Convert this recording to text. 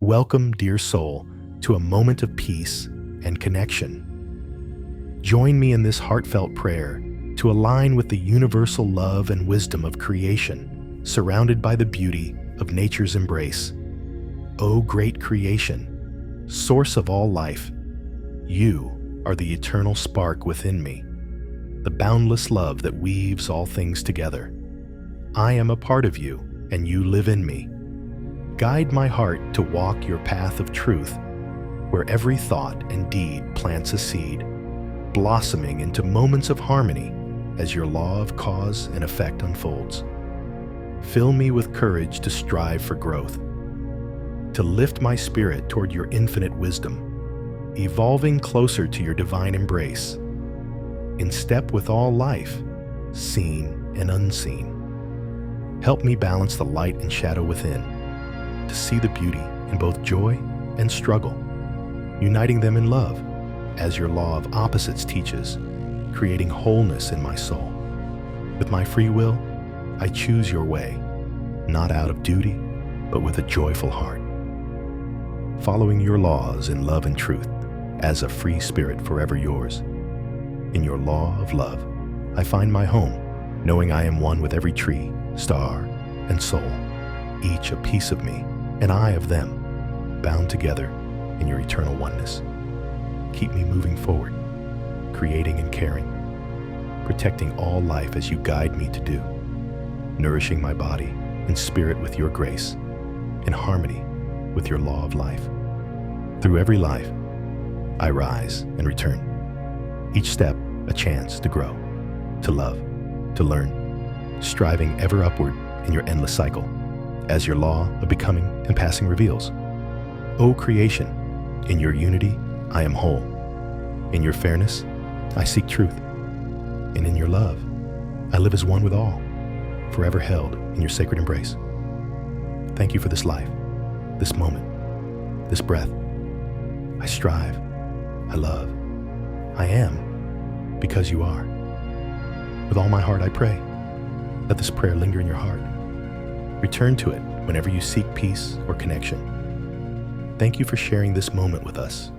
Welcome, dear soul, to a moment of peace and connection. Join me in this heartfelt prayer to align with the universal love and wisdom of creation, surrounded by the beauty of nature's embrace. O great creation, source of all life, you are the eternal spark within me, the boundless love that weaves all things together. I am a part of you, and you live in me. Guide my heart to walk your path of truth, where every thought and deed plants a seed, blossoming into moments of harmony as your law of cause and effect unfolds. Fill me with courage to strive for growth, to lift my spirit toward your infinite wisdom, evolving closer to your divine embrace, in step with all life, seen and unseen. Help me balance the light and shadow within, to see the beauty in both joy and struggle, uniting them in love, as your law of opposites teaches, creating wholeness in my soul. With my free will, I choose your way, not out of duty, but with a joyful heart. Following your laws in love and truth, as a free spirit forever yours. In your law of love, I find my home, knowing I am one with every tree, star, and soul, each a piece of me, and I of them, bound together in your eternal oneness. Keep me moving forward, creating and caring, protecting all life as you guide me to do, nourishing my body and spirit with your grace, in harmony with your law of life. Through every life, I rise and return, each step a chance to grow, to love, to learn, striving ever upward in your endless cycle, as your law of becoming and passing reveals. O creation, in your unity, I am whole. In your fairness, I seek truth. And in your love, I live as one with all, forever held in your sacred embrace. Thank you for this life, this moment, this breath. I strive, I love, I am, because you are. With all my heart I pray, let this prayer linger in your heart. Return to it whenever you seek peace or connection. Thank you for sharing this moment with us